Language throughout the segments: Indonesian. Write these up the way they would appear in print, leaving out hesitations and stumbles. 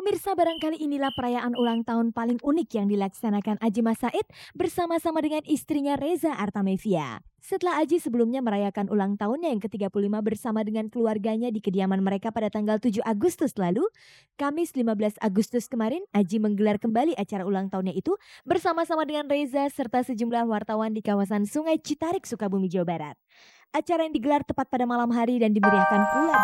Pemirsa, barangkali inilah perayaan ulang tahun paling unik yang dilaksanakan Aji Mas Said bersama-sama dengan istrinya Reza Artamevia. Setelah Aji sebelumnya merayakan ulang tahunnya yang ke-35 bersama dengan keluarganya di kediaman mereka pada tanggal 7 Agustus lalu, Kamis 15 Agustus kemarin, Aji menggelar kembali acara ulang tahunnya itu bersama-sama dengan Reza serta sejumlah wartawan di kawasan Sungai Citarik, Sukabumi, Jawa Barat. Acara yang digelar tepat pada malam hari dan dimeriahkan pula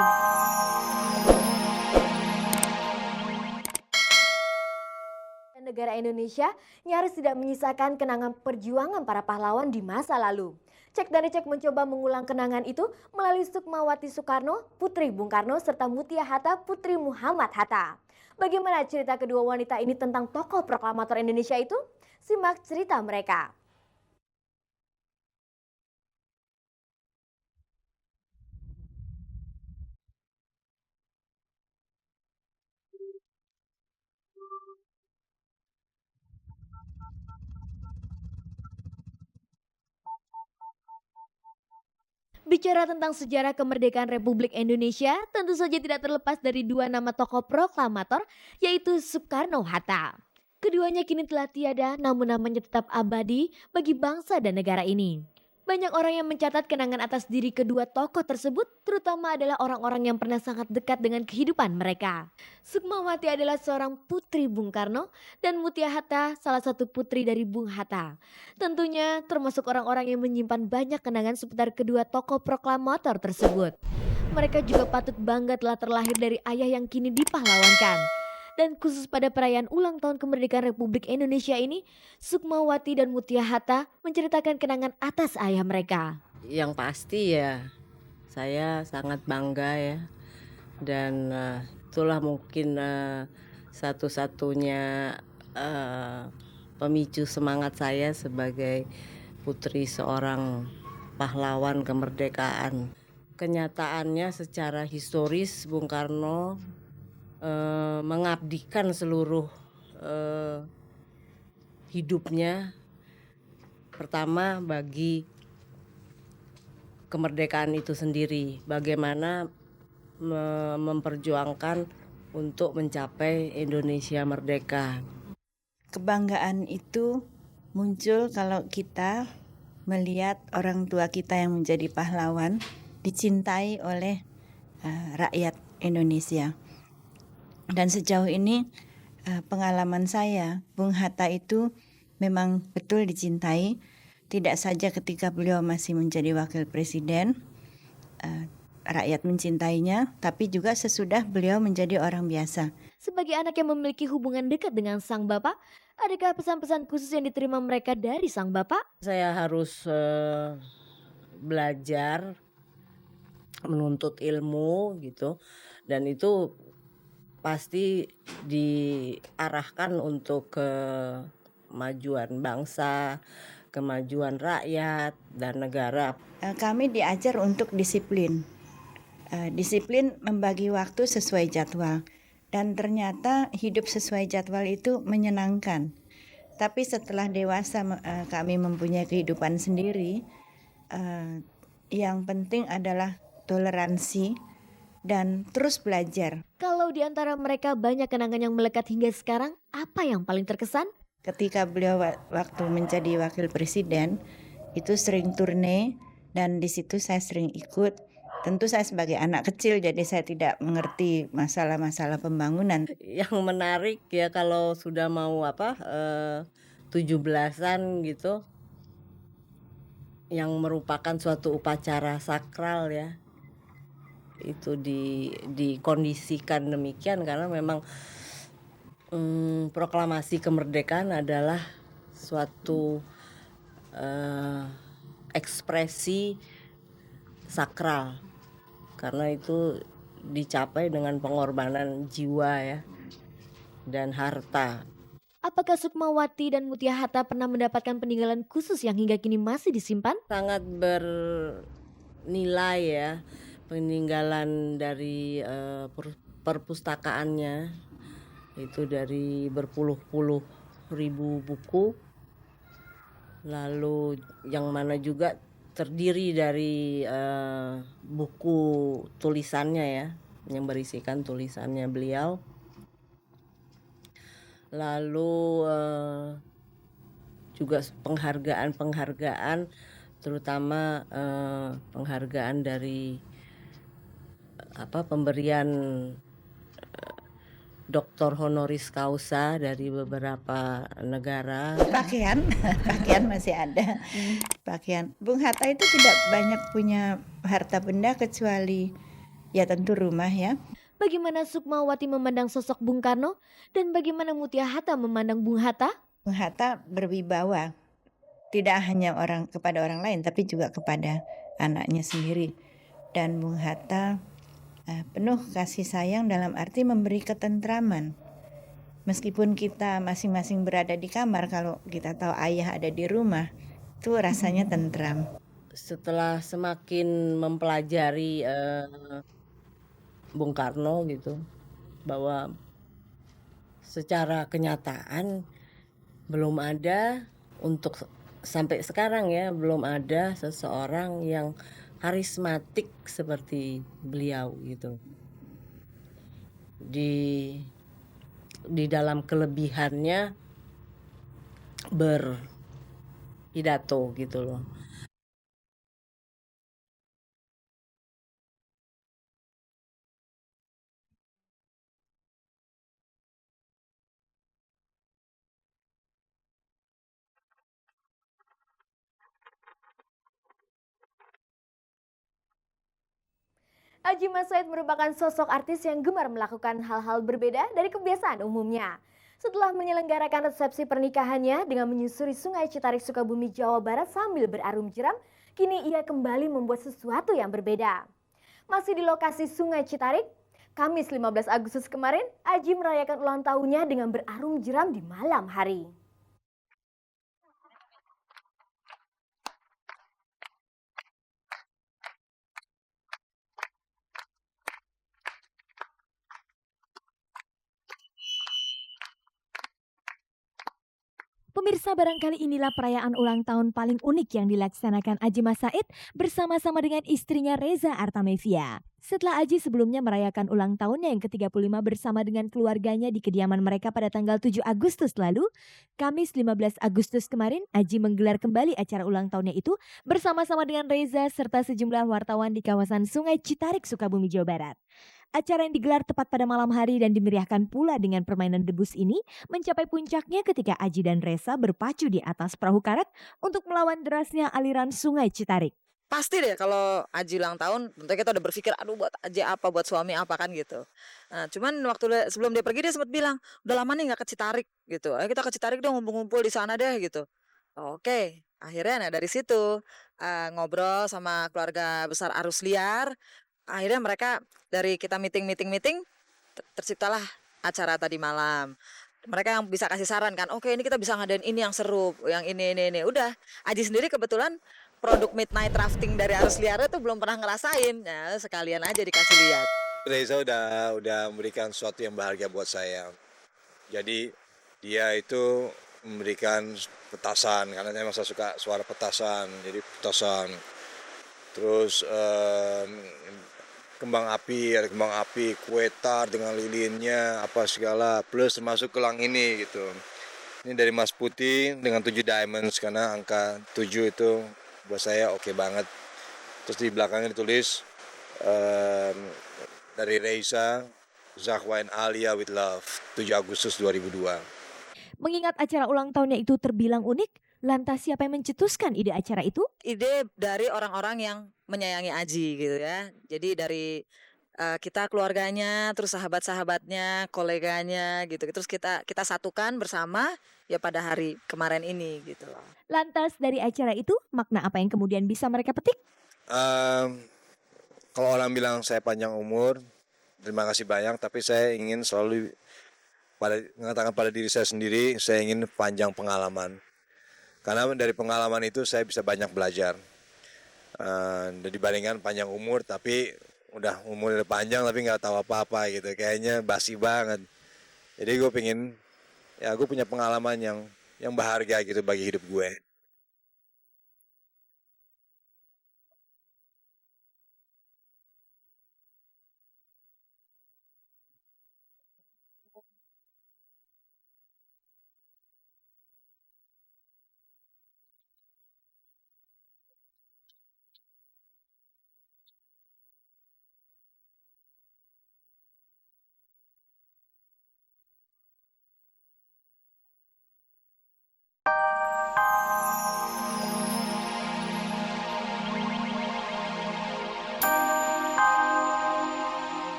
dengan negara Indonesia nyaris tidak menyisakan kenangan perjuangan para pahlawan di masa lalu. Cek dan Cek mencoba mengulang kenangan itu melalui Sukmawati Soekarno, putri Bung Karno, serta Mutia Hatta, putri Muhammad Hatta. Bagaimana cerita kedua wanita ini tentang tokoh proklamator Indonesia itu? Simak cerita mereka. Bicara tentang sejarah kemerdekaan Republik Indonesia, tentu saja tidak terlepas dari dua nama tokoh proklamator, yaitu Soekarno-Hatta. Keduanya kini telah tiada, namun namanya tetap abadi bagi bangsa dan negara ini. Banyak orang yang mencatat kenangan atas diri kedua tokoh tersebut, terutama adalah orang-orang yang pernah sangat dekat dengan kehidupan mereka. Sukmawati adalah seorang putri Bung Karno dan Mutia Hatta salah satu putri dari Bung Hatta. Tentunya termasuk orang-orang yang menyimpan banyak kenangan seputar kedua tokoh proklamator tersebut. Mereka juga patut bangga telah terlahir dari ayah yang kini dipahlawankan. Dan khusus pada perayaan ulang tahun kemerdekaan Republik Indonesia ini, Sukmawati dan Mutia Hatta menceritakan kenangan atas ayah mereka. Yang pasti ya, saya sangat bangga ya, dan itulah mungkin satu-satunya pemicu semangat saya sebagai putri seorang pahlawan kemerdekaan. Kenyataannya secara historis Bung Karno mengabdikan seluruh hidupnya pertama bagi kemerdekaan itu sendiri, bagaimana memperjuangkan untuk mencapai Indonesia merdeka. Kebanggaan itu muncul kalau kita melihat orang tua kita yang menjadi pahlawan dicintai oleh rakyat Indonesia. Dan sejauh ini pengalaman saya, Bung Hatta itu memang betul dicintai, tidak saja ketika beliau masih menjadi wakil presiden, rakyat mencintainya, tapi juga sesudah beliau menjadi orang biasa. Sebagai anak yang memiliki hubungan dekat dengan sang bapak, adakah pesan-pesan khusus yang diterima mereka dari sang bapak? Saya harus belajar, menuntut ilmu gitu, dan itu pasti diarahkan untuk kemajuan bangsa, kemajuan rakyat dan negara. Kami diajar untuk disiplin. Disiplin membagi waktu sesuai jadwal. Dan ternyata hidup sesuai jadwal itu menyenangkan. Tapi setelah dewasa kami mempunyai kehidupan sendiri, yang penting adalah toleransi dan terus belajar. Kalau di antara mereka banyak kenangan yang melekat hingga sekarang, apa yang paling terkesan? Ketika beliau waktu menjadi wakil presiden, itu sering turne dan di situ saya sering ikut. Tentu saya sebagai anak kecil jadi saya tidak mengerti masalah-masalah pembangunan. Yang menarik ya kalau sudah mau 17-an gitu, yang merupakan suatu upacara sakral ya, itu dikondisikan demikian karena memang proklamasi kemerdekaan adalah suatu ekspresi sakral, karena itu dicapai dengan pengorbanan jiwa ya dan harta. Apakah Sukmawati dan Mutia Hatta pernah mendapatkan peninggalan khusus yang hingga kini masih disimpan? Sangat bernilai ya peninggalan dari perpustakaannya, itu dari berpuluh-puluh ribu buku, lalu yang mana juga terdiri dari buku tulisannya ya, yang berisikan tulisannya beliau. lalu juga penghargaan-penghargaan, terutama penghargaan dari pemberian doktor honoris causa dari beberapa negara. Pakaian, pakaian masih ada. Pakaian. Bung Hatta itu tidak banyak punya harta benda kecuali ya tentu rumah ya. Bagaimana Sukmawati memandang sosok Bung Karno dan bagaimana Mutia Hatta memandang Bung Hatta? Bung Hatta berwibawa, tidak hanya kepada orang lain tapi juga kepada anaknya sendiri. Dan Bung Hatta penuh kasih sayang dalam arti memberi ketentraman. Meskipun kita masing-masing berada di kamar, kalau kita tahu ayah ada di rumah, itu rasanya tentram. Setelah semakin mempelajari Bung Karno gitu, bahwa secara kenyataan belum ada, untuk sampai sekarang ya, belum ada seseorang yang karismatik seperti beliau gitu. Di dalam kelebihannya berpidato gitu loh. Adjie Mas Said merupakan sosok artis yang gemar melakukan hal-hal berbeda dari kebiasaan umumnya. Setelah menyelenggarakan resepsi pernikahannya dengan menyusuri Sungai Citarik Sukabumi, Jawa Barat sambil berarum jeram, kini ia kembali membuat sesuatu yang berbeda. Masih di lokasi Sungai Citarik, Kamis 15 Agustus kemarin, Adjie merayakan ulang tahunnya dengan berarum jeram di malam hari. Pemirsa, barangkali inilah perayaan ulang tahun paling unik yang dilaksanakan Adjie Mas Said bersama-sama dengan istrinya Reza Artamevia. Setelah Adjie sebelumnya merayakan ulang tahunnya yang ke-35 bersama dengan keluarganya di kediaman mereka pada tanggal 7 Agustus lalu, Kamis 15 Agustus kemarin, Adjie menggelar kembali acara ulang tahunnya itu bersama-sama dengan Reza serta sejumlah wartawan di kawasan Sungai Citarik, Sukabumi, Jawa Barat. Acara yang digelar tepat pada malam hari dan dimeriahkan pula dengan permainan debus ini mencapai puncaknya ketika Adjie dan Reza berpacu di atas perahu karet untuk melawan derasnya aliran Sungai Citarik. Pasti deh kalau Adjie ulang tahun, tentu kita udah berpikir, aduh buat Adjie apa, buat suami apa kan gitu. Nah, cuman waktu sebelum dia pergi dia sempat bilang, udah lama nih nggak ke Citarik gitu. Ayo kita ke Citarik dong, ngumpul-ngumpul di sana deh gitu. Oke, akhirnya nah dari situ ngobrol sama keluarga besar Arus Liar. Akhirnya mereka dari kita meeting terciptalah acara tadi malam. Mereka yang bisa kasih saran kan, oke ini kita bisa ngadain ini yang seru, yang ini. Udah, Adjie sendiri kebetulan produk midnight rafting dari Arus Liar itu belum pernah ngerasain. Ya, sekalian aja dikasih lihat. Reza udah memberikan sesuatu yang berharga buat saya. Jadi dia itu memberikan petasan, karena saya memang suka suara petasan. Jadi petasan. Terus kembang api, kue tar dengan lilinnya, apa segala, plus termasuk gelang ini gitu. Ini dari emas putih dengan 7 diamonds, karena angka 7 itu buat saya oke banget. Terus di belakangnya ditulis dari Reza, Zahwa and Alia with love, 7 Agustus 2002. Mengingat acara ulang tahunnya itu terbilang unik, lantas siapa yang mencetuskan ide acara itu? Ide dari orang-orang yang menyayangi Adjie gitu ya. Jadi dari kita keluarganya, terus sahabat-sahabatnya, koleganya gitu. Terus kita satukan bersama ya pada hari kemarin ini gitu loh. Lantas dari acara itu, makna apa yang kemudian bisa mereka petik? Kalau orang bilang saya panjang umur, terima kasih banyak, tapi saya ingin selalu mengatakan pada diri saya sendiri, saya ingin panjang pengalaman. Karena dari pengalaman itu saya bisa banyak belajar. Dibandingkan panjang umur, tapi udah umur panjang tapi nggak tahu apa-apa gitu, kayaknya basi banget. Jadi gue pengen, ya gue punya pengalaman yang berharga gitu bagi hidup gue.